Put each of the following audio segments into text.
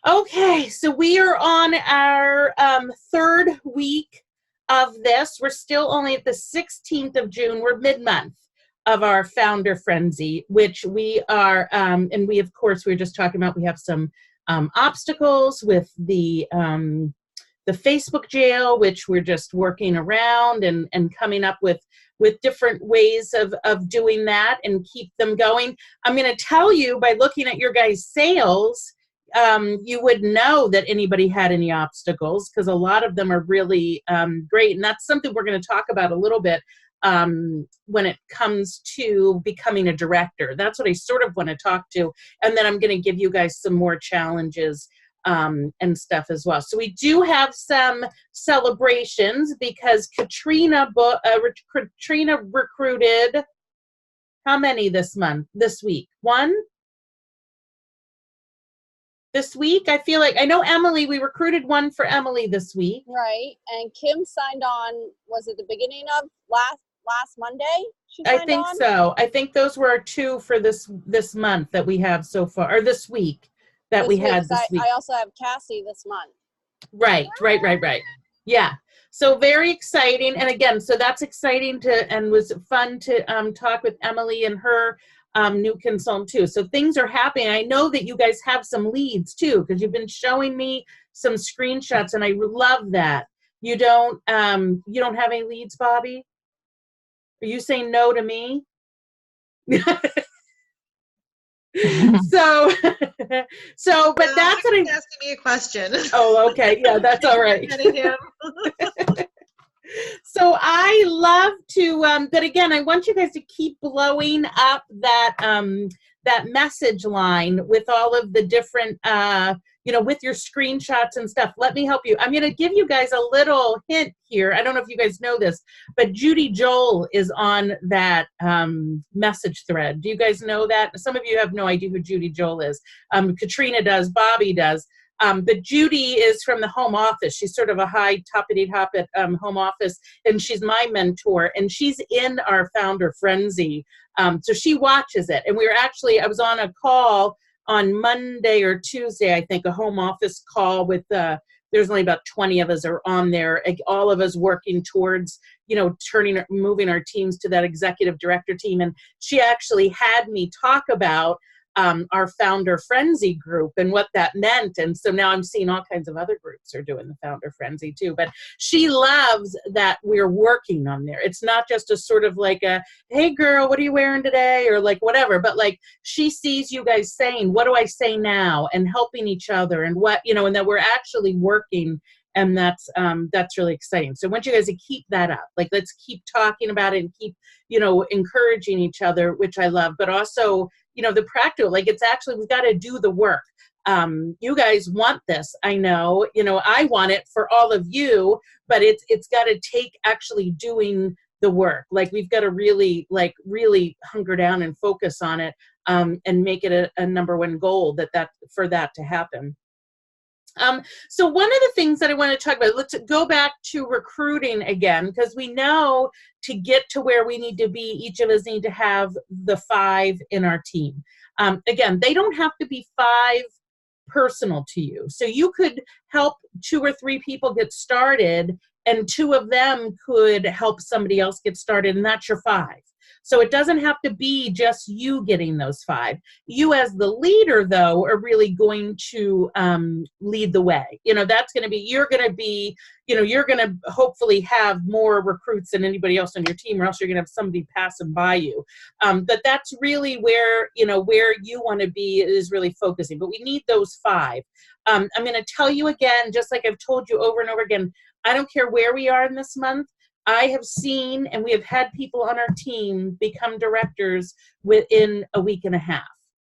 Okay, so we are on our third week of this. We're still only at the 16th of June. We're mid-month of our Founder Frenzy, which we are, and we, of course, we were just talking about, we have some obstacles with the Facebook jail, which we're just working around and coming up with different ways of doing that and keep them going. I'm going to tell you, by looking at your guys' sales, you would know that anybody had any obstacles, because a lot of them are really great. And that's something we're going to talk about a little bit when it comes to becoming a director. That's what I sort of want to talk to. And then I'm going to give you guys some more challenges and stuff as well. So we do have some celebrations because Katrina recruited how many this week? One? This week? I feel like, I know Emily, we recruited one for Emily this week. Right. And Kim signed on, was it the beginning of last Monday? I think so. I think those were our two for this month that we have so far, or this week that we had this week. I also have Cassie this month. Right. Yeah. So very exciting. And again, so that's exciting and was fun to talk with Emily and her new consultant too. So things are happening. I know that you guys have some leads too, because you've been showing me some screenshots, and I love that. You don't have any leads, Bobby? Are you saying no to me? So, but that's what I'm asking me a question. Oh, okay. Yeah, that's all right. So I love to, but again, I want you guys to keep blowing up that message line with all of the different, with your screenshots and stuff. Let me help you. I'm going to give you guys a little hint here. I don't know if you guys know this, but Judy Joel is on that message thread. Do you guys know that? Some of you have no idea who Judy Joel is. Katrina does, Bobby does. But Judy is from the home office. She's sort of a high toppity-top at home office, and she's my mentor, and she's in our Founder Frenzy. So she watches it. And I was on a call on Monday or Tuesday, I think, a home office call with, there's only about 20 of us are on there, all of us working towards, moving our teams to that executive director team. And she actually had me talk about our Founder Frenzy group and what that meant. And so now I'm seeing all kinds of other groups are doing the Founder Frenzy too. But she loves that we're working on there. It's not just a sort of like a, hey girl, what are you wearing today? Or like whatever, but like she sees you guys saying, what do I say now? And helping each other and what, and that we're actually working. And that's really exciting. So I want you guys to keep that up. Like, let's keep talking about it and keep, encouraging each other, which I love, but also, the practical, like it's actually, we've got to do the work. You guys want this. I know, I want it for all of you, but it's got to take actually doing the work. Like we've got to really hunker down and focus on it, and make it a number one goal for that to happen. So one of the things that I want to talk about, let's go back to recruiting again, because we know to get to where we need to be, each of us need to have the 5 in our team. Again, they don't have to be 5 personal to you. So you could help 2 or 3 people get started, and 2 of them could help somebody else get started, and that's your 5. So it doesn't have to be just you getting those 5. You as the leader, though, are really going to lead the way. That's going to be, you're going to hopefully have more recruits than anybody else on your team, or else you're going to have somebody passing by you. But that's really where you want to be, is really focusing. But we need those 5. I'm going to tell you again, just like I've told you over and over again, I don't care where we are in this month. I have seen, and we have had people on our team become directors within a week and a half,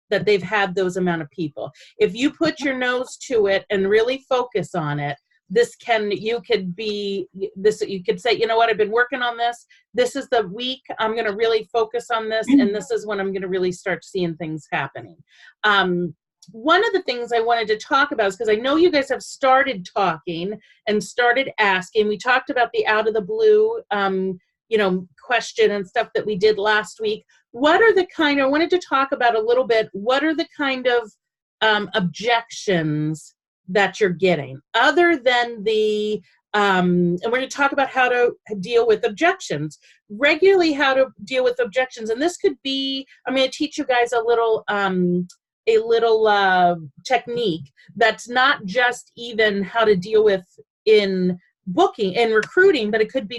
that they've had those amount of people. If you put your nose to it and really focus on it, you could say, you know what, I've been working on this. This is the week I'm going to really focus on this, and this is when I'm going to really start seeing things happening. One of the things I wanted to talk about is, because I know you guys have started talking and started asking. We talked about the out of the blue, question and stuff that we did last week. I wanted to talk about a little bit, what are the kind of objections that you're getting, other than the and we're going to talk about how to deal with objections, regularly how to deal with objections. And this could be, I'm going to teach you guys a little technique that's not just even how to deal with in booking and recruiting, but it could be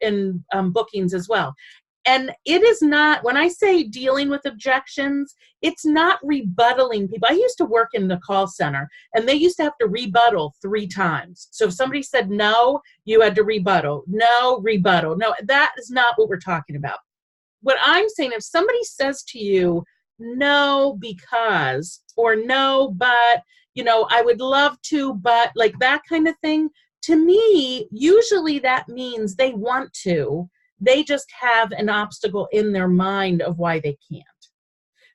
in bookings as well. And it is not, when I say dealing with objections, it's not rebuttaling people. I used to work in the call center, and they used to have to rebuttal 3 times. So if somebody said no, you had to rebuttal. No, rebuttal. No, that is not what we're talking about. What I'm saying, if somebody says to you, no, because, or no, but, I would love to, but, like that kind of thing, to me, usually that means they want to. They just have an obstacle in their mind of why they can't.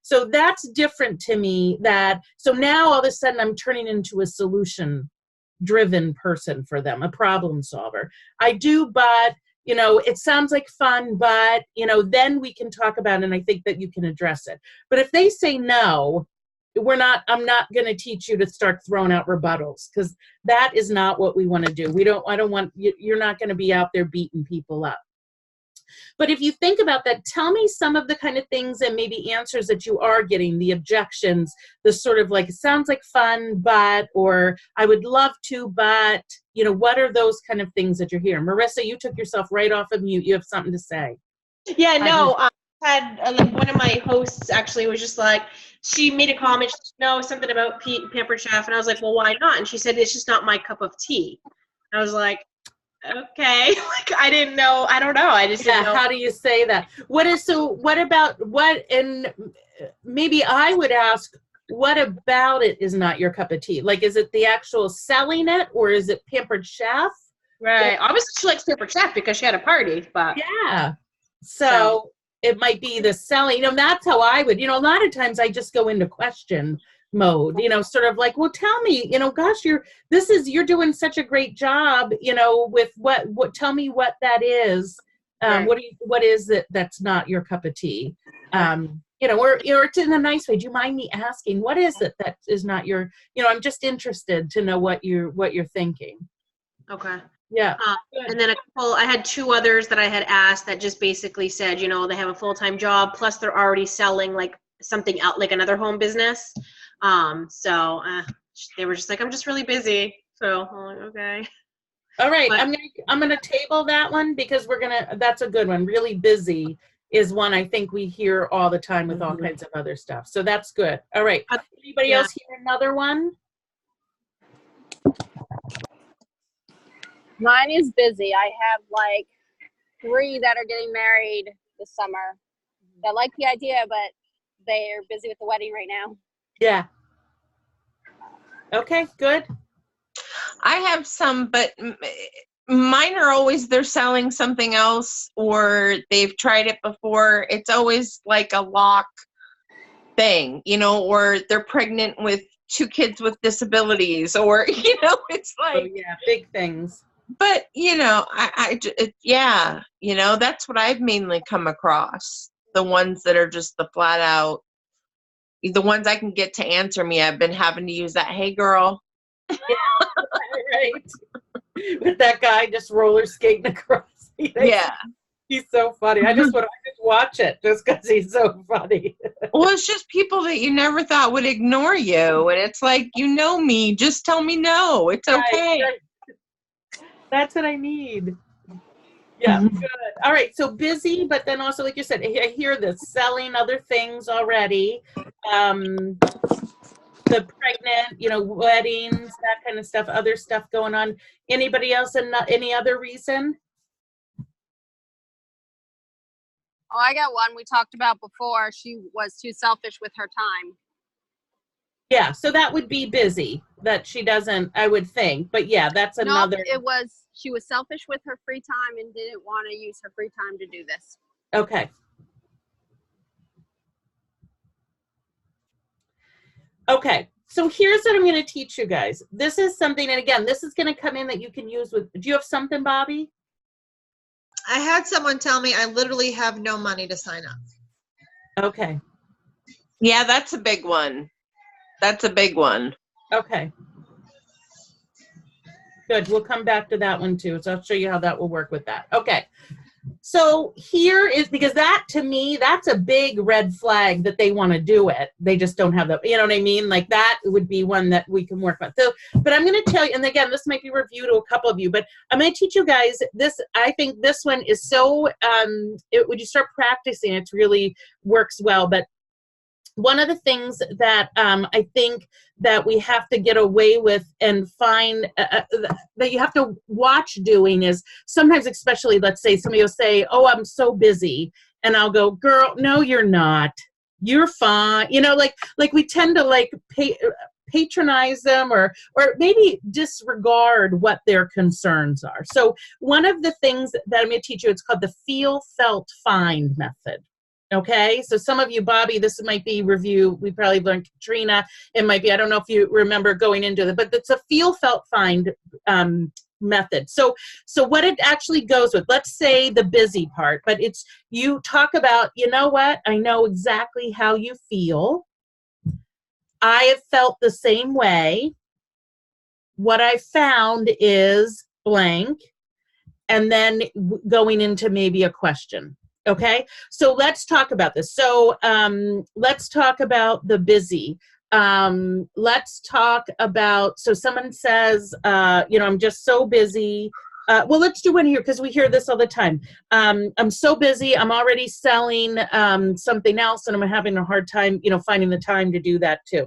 So that's different to me. So now all of a sudden I'm turning into a solution-driven person for them, a problem solver. I do, but, it sounds like fun, but, then we can talk about it, and I think that you can address it. But if they say no, I'm not going to teach you to start throwing out rebuttals, because that is not what we want to do. You're not going to be out there beating people up. But if you think about that, tell me some of the kind of things and maybe answers that you are getting, the objections, the sort of like, it sounds like fun, but, or I would love to, but, what are those kind of things that you're hearing? Marissa, you took yourself right off of mute. You have something to say. Yeah, no, I had like one of my hosts actually was just like, she made a comment, something about Pampered Chef, and I was like, well, why not? And she said, it's just not my cup of tea. I was like, okay, like I didn't know. I don't know. I just didn't know. How do you say that? And maybe I would ask, what about it is not your cup of tea? Like, is it the actual selling it, or is it Pampered Chef? Right. Obviously, she likes Pampered Chef because she had a party, but. Yeah. So it might be the selling. That's how I would, a lot of times I just go into question mode, sort of like, well, tell me, gosh, you're doing such a great job, with what tell me what that is. Right. What is it that's not your cup of tea? Or it's in a nice way. Do you mind me asking, what is it that is not your, I'm just interested to know what you're thinking. Okay. Yeah. And then I had 2 others that I had asked that just basically said, they have a full-time job, plus they're already selling like something out, like another home business. So they were just like, I'm just really busy. So I'm like, okay. All right. But I'm gonna table that one, because that's a good one. Really busy is one I think we hear all the time with all kinds of other stuff. So that's good. All right. Anybody else hear another one? Mine is busy. I have like 3 that are getting married this summer. They like the idea, but they're busy with the wedding right now. Yeah. Okay, good. I have some, but mine are always they're selling something else, or they've tried it before. It's always like a lock thing, or they're pregnant with 2 kids with disabilities, or, it's like. Oh, yeah, big things. But, that's what I've mainly come across. The ones that are just the flat out, the ones I can get to answer me. I've been having to use that, hey, girl. Yeah, right. With that guy just roller skating across. Yeah. He's so funny. I just watch it just because he's so funny. Well, it's just people that you never thought would ignore you. And it's like, me, just tell me no. It's okay. Right. That's what I need. Yeah, good. All right, so busy, but then also, like you said, I hear this, selling other things already. The pregnant, weddings, that kind of stuff, other stuff going on. Anybody else, and any other reason? Oh, I got one we talked about before. She was too selfish with her time. Yeah, so that would be busy, that she doesn't, I would think. But yeah, that's another. No, she was selfish with her free time and didn't want to use her free time to do this. Okay. Okay, so here's what I'm going to teach you guys. This is something, and again, this is going to come in that you can use with, do you have something, Bobby? I had someone tell me I literally have no money to sign up. Okay. Yeah, that's a big one. That's a big one. Okay. Good. We'll come back to that one too. So I'll show you how that will work with that. Okay. So here is, because that to me, that's a big red flag that they want to do it. They just don't have the, you know what I mean? Like that would be one that we can work on. So, but I'm going to tell you, and again, this might be review to a couple of you, but I'm going to teach you guys this. I think this one is so, when you start practicing, it really works well. But one of the things that I think that we have to get away with and find that you have to watch doing is sometimes, especially, let's say somebody will say, oh, I'm so busy. And I'll go, girl, no, you're not. You're fine. You know, like we tend to like patronize them or maybe disregard what their concerns are. So one of the things that I'm going to teach you, it's called the feel, felt, find method. Okay, so some of you, Bobby, this might be review. We probably learned Katrina. It might be, I don't know if you remember going into it, but it's a feel, felt, find method. So what it actually goes with, let's say the busy part, but it's you talk about, you know what, I know exactly how you feel. I have felt the same way. What I found is blank, and then going into maybe a question. Okay, so let's talk about this. So let's talk about the busy. Let's talk about, so someone says, you know, I'm just so busy. Well, let's do one here because we hear this all the time. I'm so busy. I'm already selling something else and I'm having a hard time, you know, finding the time to do that too.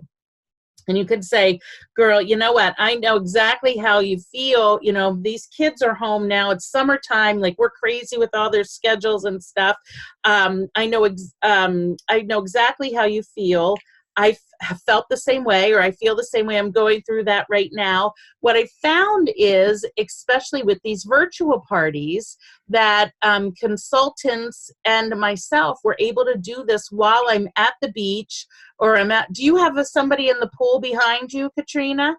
And you could say, girl, you know what? I know exactly how you feel. You know, these kids are home now. It's summertime. Like we're crazy with all their schedules and stuff. I know exactly how you feel. I have felt the same way, or I feel the same way. I'm going through that right now. What I found is, especially with these virtual parties, that consultants and myself were able to do this while I'm at the beach, or I'm at, do you have somebody in the pool behind you, Katrina?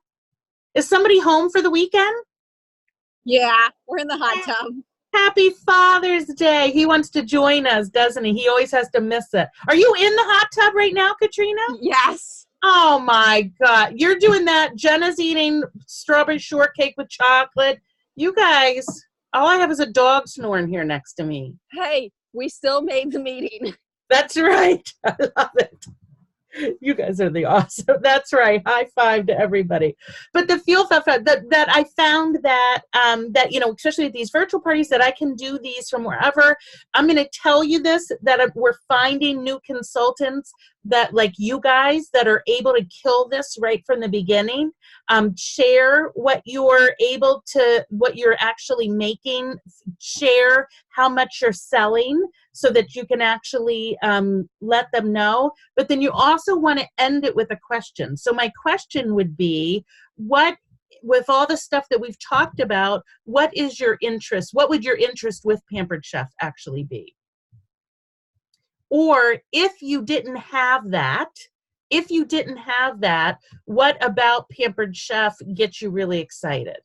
Is somebody home for the weekend? Yeah, we're in the hot tub. Happy Father's Day. He wants to join us, doesn't he? He always has to miss it. Are you in the hot tub right now, Katrina? Yes. Oh my God. You're doing that. Jenna's eating strawberry shortcake with chocolate. You guys, all I have is a dog snoring here next to me. Hey, we still made the meeting. That's right. I love it. You guys are the awesome. That's right. High five to everybody. But the feel that I found that that, you know, especially at these virtual parties, that I can do these from wherever. I'm going to tell you this, that we're finding new consultants that, like you guys, that are able to kill this right from the beginning. Share what you're able to, what you're actually making. Share how much you're selling, so that you can actually let them know. But then you also want to end it with a question. So my question would be, what, with all the stuff that we've talked about, what is your interest? What would your interest with Pampered Chef actually be? Or if you didn't have that, what about Pampered Chef gets you really excited?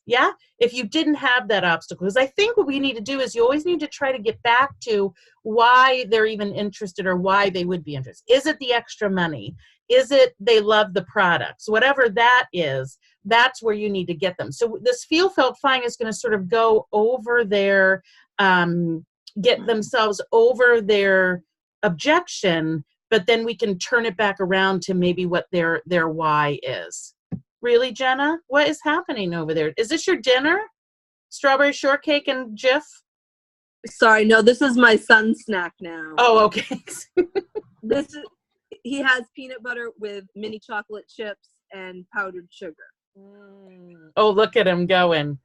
Yeah, if you didn't have that obstacle. Because I think what we need to do is you always need to try to get back to why they're even interested, or why they would be interested. Is it the extra money? Is it they love the products? Whatever that is, that's where you need to get them. So this feel, felt, find is going to sort of go over their, get themselves over their objection, but then we can turn it back around to maybe what their why is. Really, Jenna? What is happening over there? Is this your dinner? Strawberry shortcake and Jif? Sorry, no, this is my son's snack now. Oh, okay. He has peanut butter with mini chocolate chips and powdered sugar. Oh, look at him going.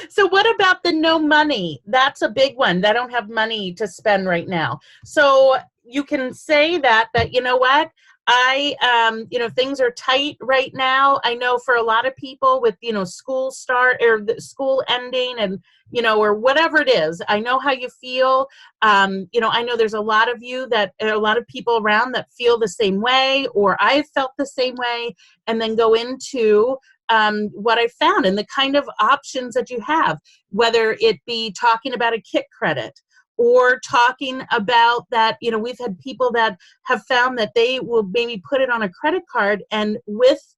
So what about the no money? That's a big one. They don't have money to spend right now. So you can say that, you know what? You know, things are tight right now. I know for a lot of people with, you know, school start or the school ending and, you know, or whatever it is, I know how you feel. You know, I know there's a lot of you that, a lot of people around that feel the same way, or I've felt the same way, and then go into what I found and the kind of options that you have, whether it be talking about a kit credit, or talking about that, you know, we've had people that have found that they will maybe put it on a credit card, and with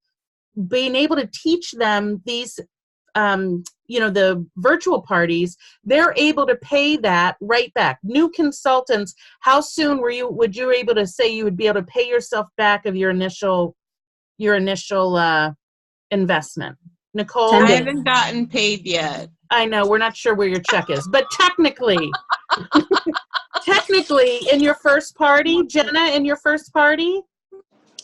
being able to teach them these, the virtual parties, they're able to pay that right back. New consultants, how soon would you able to say you would be able to pay yourself back of your initial investment? Nicole? 10 I days. haven't gotten paid yet. I know, we're not sure where your check is, but technically, in your first party, Jenna, in your first party?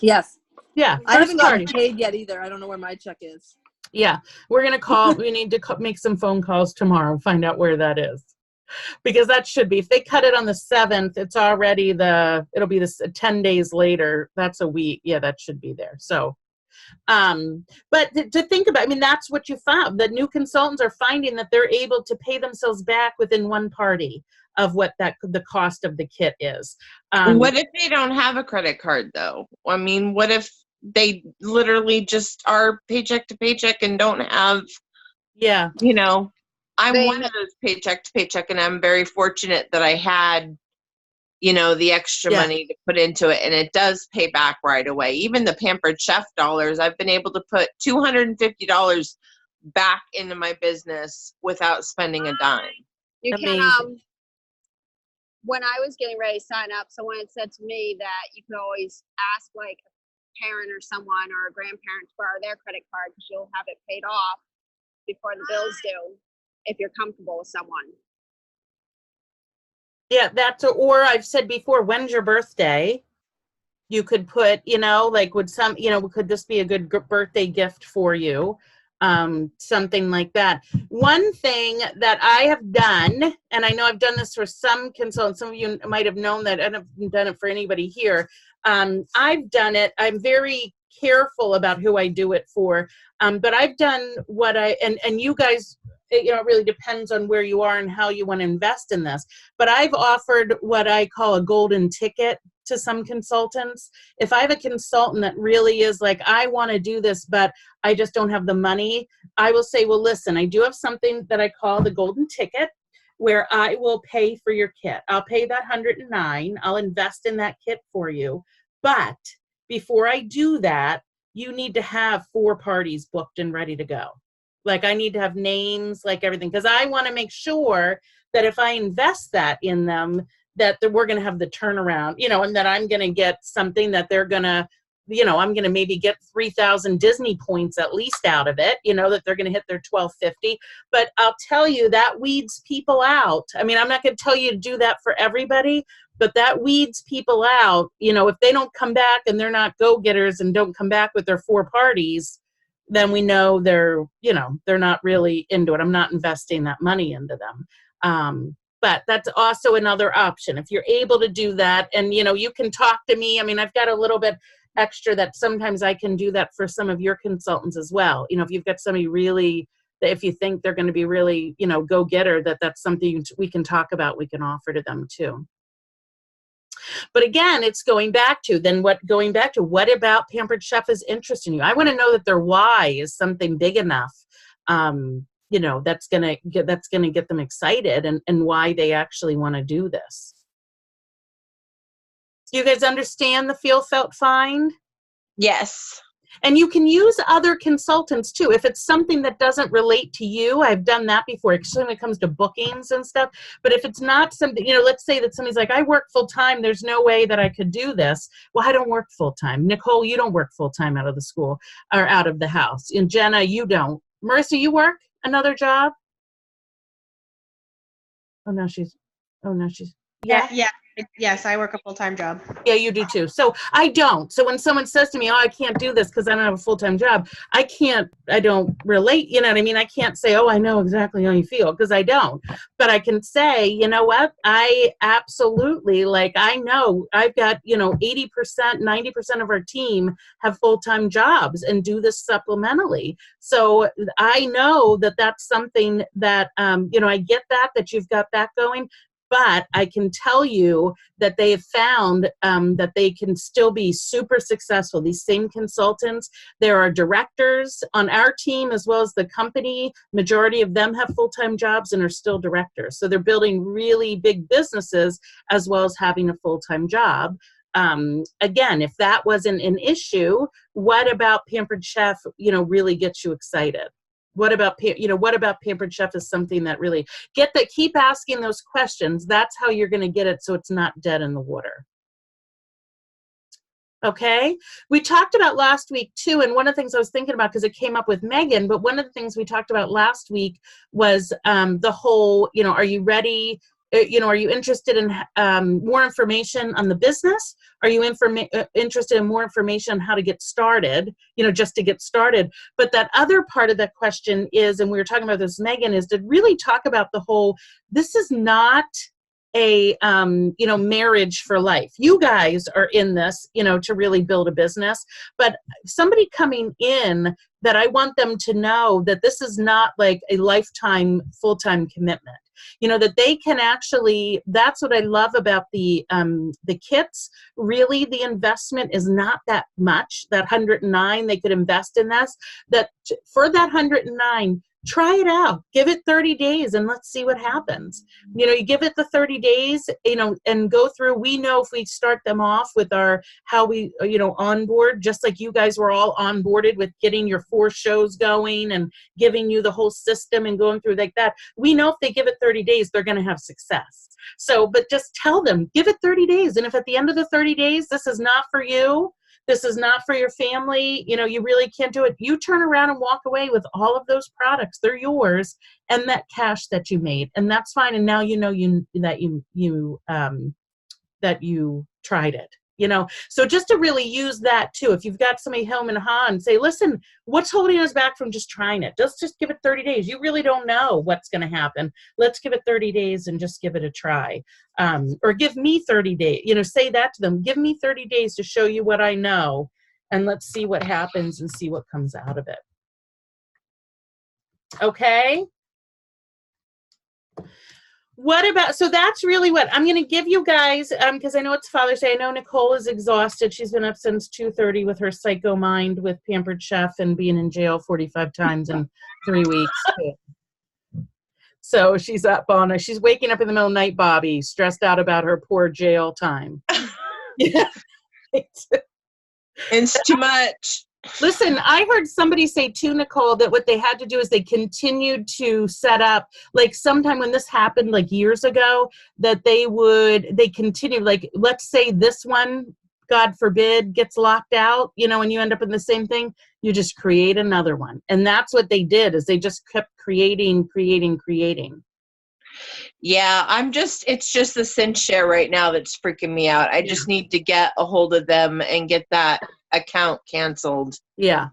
Yes. Yeah, I first haven't party. gotten paid yet either. I don't know where my check is. Yeah, we're going to call, we need to make some phone calls tomorrow, find out where that is. Because that should be, if they cut it on the 7th, it's already it'll be 10 days later. That's a week. Yeah, that should be there. So, but to think about, I mean, that's what you found. The new consultants are finding that they're able to pay themselves back within one party of what the cost of the kit is. What if they don't have a credit card though? I mean, what if they literally just are paycheck to paycheck and don't have, Yeah. I'm They- one of those paycheck to paycheck, and I'm very fortunate that I had, the extra Yeah. money to put into it, and it does pay back right away. Even the Pampered Chef dollars, I've been able to put $250 back into my business without spending a dime. You can Amazing. when I was getting ready to sign up, someone had said to me that you could always ask like a parent or someone or a grandparent to borrow their credit card because you'll have it paid off before the bills due if you're comfortable with someone. Yeah, or I've said before, when's your birthday? You could put, could this be a good birthday gift for you? Something like that. One thing that I have done, and I know I've done this for some consultants, some of you might have known that I haven't done it for anybody here. I've done it. I'm very careful about who I do it for. But I've done and you guys, it really depends on where you are and how you want to invest in this. But I've offered what I call a golden ticket to some consultants. If I have a consultant that really is like, I want to do this, but I just don't have the money, I will say, well, listen, I do have something that I call the golden ticket where I will pay for your kit. I'll pay that $109. I'll invest in that kit for you. But before I do that, you need to have 4 parties booked and ready to go. Like I need to have names, like everything, because I want to make sure that if I invest that in them, that we're going to have the turnaround, and that I'm going to get something that they're going to, I'm going to maybe get 3,000 Disney points at least out of it, that they're going to hit their 1250. But I'll tell you, that weeds people out. I mean, I'm not going to tell you to do that for everybody, but that weeds people out. If they don't come back and they're not go-getters and don't come back with their 4 parties, then we know they're not really into it. I'm not investing that money into them. But that's also another option. If you're able to do that and, you can talk to me. I mean, I've got a little bit extra that sometimes I can do that for some of your consultants as well. If you've got somebody really, if you think they're going to be really, go-getter, that's something we can talk about, we can offer to them too. But again, it's going back to what about Pampered Chef is interesting you? I want to know that their why is something big enough, that's gonna get them excited and why they actually want to do this. Do you guys understand the Feel Felt Find? Yes. And you can use other consultants too. If it's something that doesn't relate to you, I've done that before, especially when it comes to bookings and stuff. But if it's not something, let's say that somebody's like, I work full time, there's no way that I could do this. Well, I don't work full time. Nicole, you don't work full time out of the school or out of the house. And Jenna, you don't. Marissa, you work another job? Oh, no, she's. Yeah. Yes, I work a full-time job. Yeah, you do too. So I don't. So when someone says to me, oh, I can't do this because I don't have a full-time job, I don't relate, you know what I mean? I can't say, oh, I know exactly how you feel, because I don't. But I can say, you know what? I absolutely, I know I've got, 80%, 90% of our team have full-time jobs and do this supplementally. So I know that that's something that, I get that you've got that going. But I can tell you that they have found that they can still be super successful. These same consultants, there are directors on our team as well as the company. Majority of them have full-time jobs and are still directors. So they're building really big businesses as well as having a full-time job. again, if that wasn't an issue, what about Pampered Chef, really gets you excited? What about Pampered Chef is something that really keep asking those questions. That's how you're going to get it, so it's not dead in the water. Okay, we talked about last week too, and one of the things I was thinking about, because it came up with Megan, but one of the things we talked about last week was the whole, are you ready? Are you interested in more information on the business? Are you interested in more information on how to get started, just to get started? But that other part of that question is, and we were talking about this, Megan, is to really talk about the whole, this is not a marriage for life. You guys are in this to really build a business, but somebody coming in, that I want them to know that this is not like a lifetime full-time commitment, that they can actually, that's what I love about the kits. Really, the investment is not that much. That 109 they could invest in this, that for that 109, try it out, give it 30 days and let's see what happens. You give it the 30 days, and go through. We know if we start them off with how we, onboard, just like you guys were all onboarded with getting your 4 shows going and giving you the whole system and going through like that. We know if they give it 30 days, they're going to have success. So, but just tell them, give it 30 days. And if at the end of the 30 days, this is not for you, this is not for your family, you really can't do it, you turn around and walk away with all of those products. They're yours, and that cash that you made, and that's fine. And now that you tried it. So just to really use that too, if you've got somebody home and ha and say, listen, what's holding us back from just trying it? Just give it 30 days. You really don't know what's going to happen. Let's give it 30 days and just give it a try. Or give me 30 days, say that to them. Give me 30 days to show you what I know, and let's see what happens and see what comes out of it. Okay. What about, so that's really what I'm going to give you guys, because I know it's Father's Day. I know Nicole is exhausted. She's been up since 2:30 with her psycho mind with Pampered Chef and being in jail 45 times in 3 weeks. So she's up on it. She's waking up in the middle of the night, Bobby, stressed out about her poor jail time. Yeah. It's too much. Listen, I heard somebody say too, Nicole, that what they had to do is they continued to set up, like sometime when this happened, like years ago, that they continued, like, let's say this one, God forbid, gets locked out, and you end up in the same thing, you just create another one. And that's what they did, is they just kept creating. Yeah, it's just the Cinch share right now that's freaking me out. I just need to get a hold of them and get that account canceled. Yeah.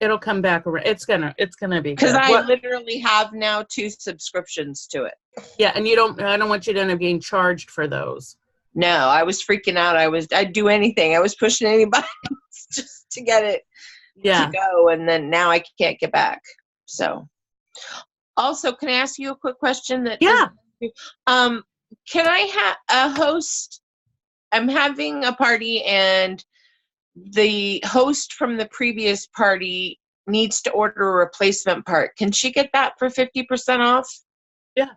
It'll come back around. It's gonna be, because I literally have now 2 subscriptions to it. Yeah, and I don't want you to end up getting charged for those. No, I was freaking out. I'd do anything. I was pushing any buttons just to get it to go, and then now I can't get back. So, also, can I ask you a quick question? Can I have a host? I'm having a party, and the host from the previous party needs to order a replacement part. Can she get that for 50% off? Yeah.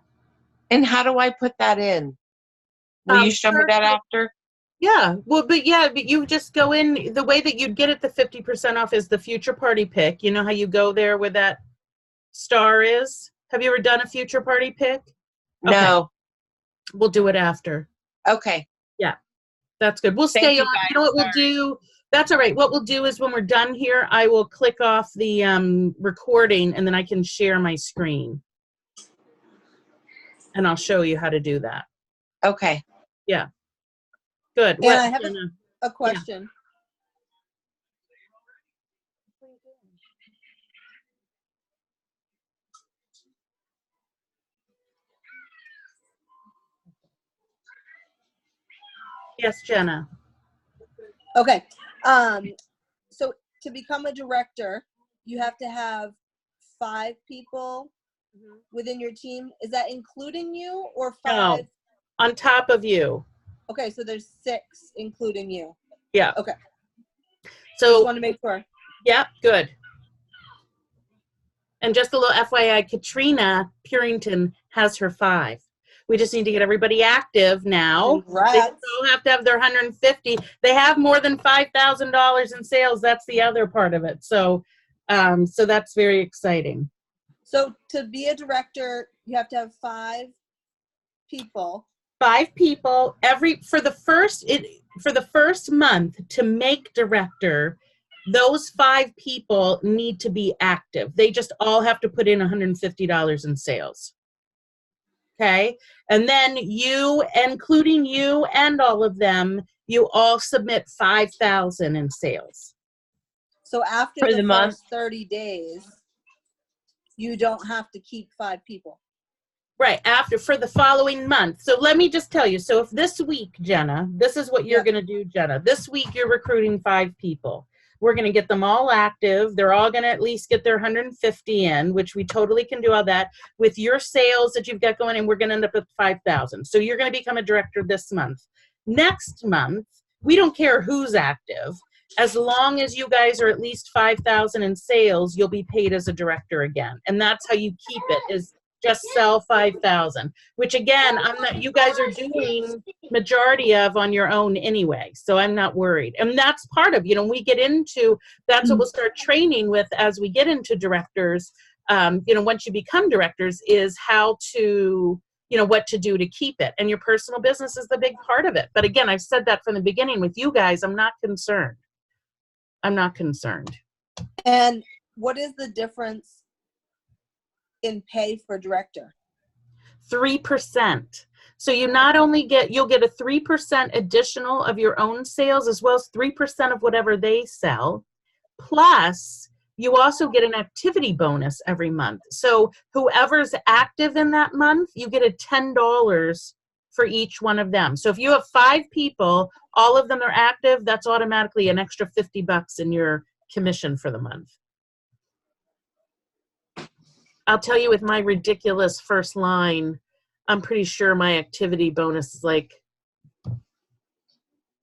And how do I put that in? Will you show me that after? Yeah. Well, but you just go in. The way that you'd get it the 50% off is the future party pick. You know how you go there where that star is? Have you ever done a future party pick? No. Okay. We'll do it after. Okay. Yeah. That's good. We'll stay on. You know what we'll do? That's all right. What we'll do is when we're done here, I will click off the recording, and then I can share my screen. And I'll show you how to do that. Okay. Yeah. Good. Yeah, I have a question. Yes, Jenna. Okay. So to become a director, you have to have 5 people within your team. Is that including you or 5? No, on top of you. Okay, so there's 6 including you. Yeah. Okay. So just want to make sure. Yeah, good. And just a little FYI, Katrina Purington has her 5. We just need to get everybody active now. They Congrats. all have to have their 150. They have more than $5,000 in sales. That's the other part of it. So, so that's very exciting. So to be a director, you have to have 5 people. 5 people for the first month to make director. Those 5 people need to be active. They just all have to put in $150 in sales. Okay. And then you, including you and all of them, you all submit 5,000 in sales. So after For the the month? first 30 days, you don't have to keep 5 people. Right, for the following month. So let me just tell you. So if this week, Jenna, this is what you're going to do, Jenna. This week you're recruiting 5 people. We're going to get them all active. They're all going to at least get their 150 in, which we totally can do all that. With your sales that you've got going in, we're going to end up with 5,000. So you're going to become a director this month. Next month, we don't care who's active. As long as you guys are at least 5,000 in sales, you'll be paid as a director again. And that's how you keep it, is just sell 5,000, which again, you guys are doing majority of on your own anyway. So I'm not worried. And that's part of, that's what we'll start training with as we get into directors. Once you become directors, is how to, what to do to keep it. And your personal business is the big part of it. But again, I've said that from the beginning with you guys, I'm not concerned. And what is the difference in pay for director? 3%. So you not only you'll get a 3% additional of your own sales, as well as 3% of whatever they sell. Plus, you also get an activity bonus every month. So whoever's active in that month, you get a $10 for each one of them. So if you have 5 people, all of them are active, that's automatically an extra $50 in your commission for the month. I'll tell you, with my ridiculous first line, I'm pretty sure my activity bonus is like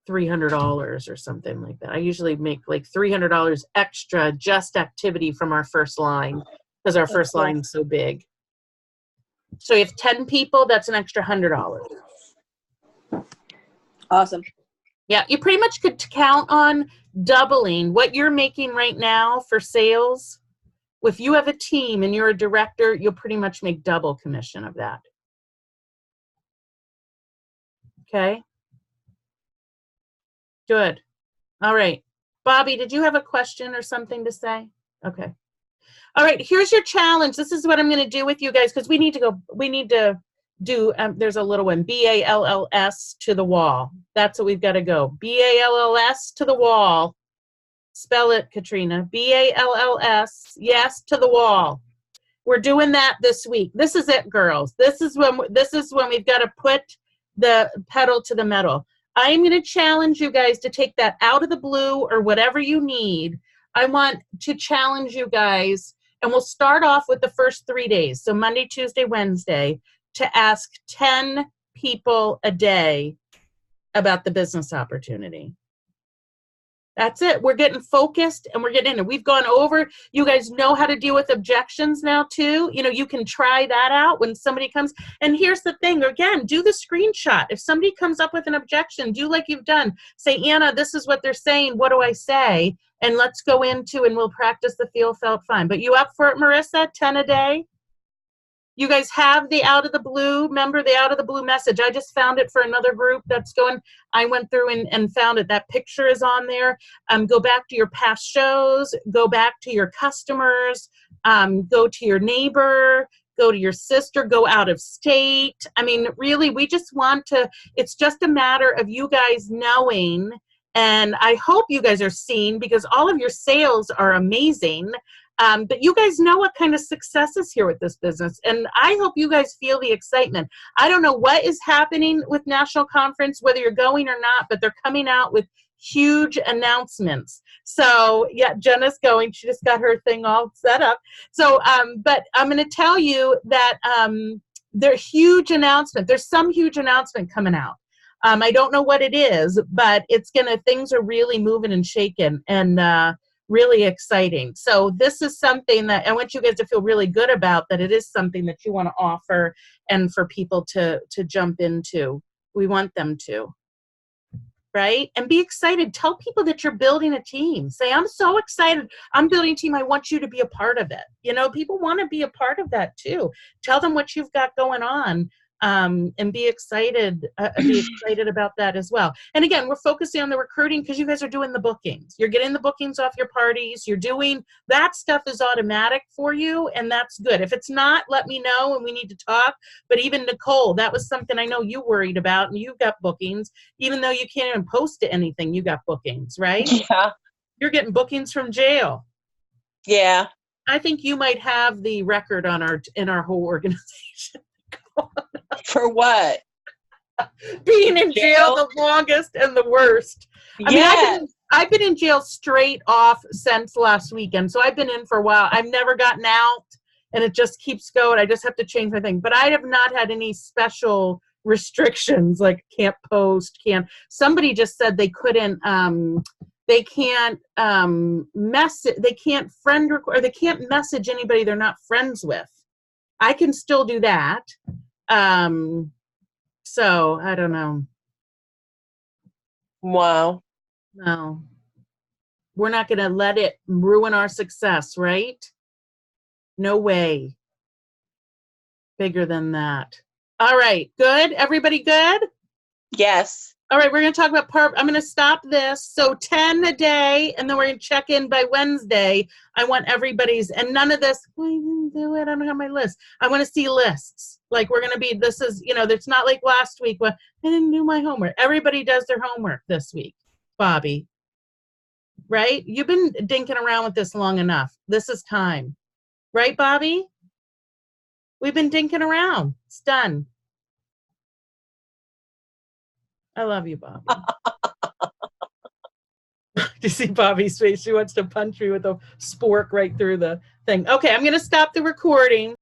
$300 or something like that. I usually make like $300 extra just activity from our first line, because our first line is so big. So you have 10 people, that's an extra $100. Awesome. Yeah, you pretty much could count on doubling what you're making right now for sales. If you have a team and you're a director, you'll pretty much make double commission of that. Okay. Good. All right. Bobby, did you have a question or something to say? Okay. All right. Here's your challenge. This is what I'm going to do with you guys, because we need to do, there's a little one, BALLS to the wall. That's what we've got to go. BALLS to the wall. Spell it, Katrina. BALLS, yes, to the wall. We're doing that this week. This is it, girls. This is when we've got to put the pedal to the metal. I'm going to challenge you guys to take that out of the blue or whatever you need. I want to challenge you guys, and we'll start off with the first 3 days. So Monday, Tuesday, Wednesday, to ask 10 people a day about the business opportunity. That's it. We're getting focused and we're getting in it. We've gone over, you guys know how to deal with objections now too. You can try that out when somebody comes. And here's the thing, again, do the screenshot. If somebody comes up with an objection, do like you've done. Say, Anna, this is what they're saying. What do I say? And let's go into and we'll practice the feel, felt, fine. But you up for it, Marissa? 10 a day? You guys have the out of the blue, remember the out of the blue message. I just found it for another group that's going. I went through and found it. That picture is on there. Go back to your past shows. Go back to your customers. Go to your neighbor. Go to your sister. Go out of state. I mean, really, we just want to, it's just a matter of you guys knowing. And I hope you guys are seeing, because all of your sales are amazing. But you guys know what kind of success is here with this business. And I hope you guys feel the excitement. I don't know what is happening with National Conference, whether you're going or not, but they're coming out with huge announcements. So yeah, Jenna's going. She just got her thing all set up. So, but I'm going to tell you that there's huge announcement. There's some huge announcement coming out. I don't know what it is, but it's things are really moving and shaking. And really exciting. So this is something that I want you guys to feel really good about, that it is something that you want to offer and for people to jump into. We want them to. Right? And be excited. Tell people that you're building a team. Say, I'm so excited. I'm building a team. I want you to be a part of it. You know, people want to be a part of that too. Tell them what you've got going on. And be excited about that as well. And again, we're focusing on the recruiting because you guys are doing the bookings. You're getting the bookings off your parties. You're doing that stuff is automatic for you, and that's good. If it's not, let me know and we need to talk. But even Nicole, that was something I know you worried about, and you got bookings. Even though you can't even post to anything, you got bookings, right? Yeah. You're getting bookings from jail. Yeah. I think you might have the record in our whole organization. For what? Being in jail the longest and the worst. I mean, I've been in jail straight off since last weekend, so I've been in for a while. I've never gotten out, and it just keeps going. I just have to change my thing. But I have not had any special restrictions, like can't post, somebody just said they couldn't, they can't message, they can't friend request, or they can't message anybody they're not friends with. I can still do that. So I don't know. Wow. No, we're not going to let it ruin our success, right? No way. Bigger than that. All right. Good. Everybody good? Yes. All right. We're going to talk about I'm going to stop this. So 10 a day, and then we're going to check in by Wednesday. I want everybody's, and none of this, well, I didn't do it. I don't have my list. I want to see lists. Like we're going to be, this is, it's not like last week where I didn't do my homework. Everybody does their homework this week. Bobby, right? You've been dinking around with this long enough. This is time. Right, Bobby? We've been dinking around. It's done. I love you, Bobby. Do you see Bobby's face? She wants to punch me with a spork right through the thing. Okay, I'm going to stop the recording.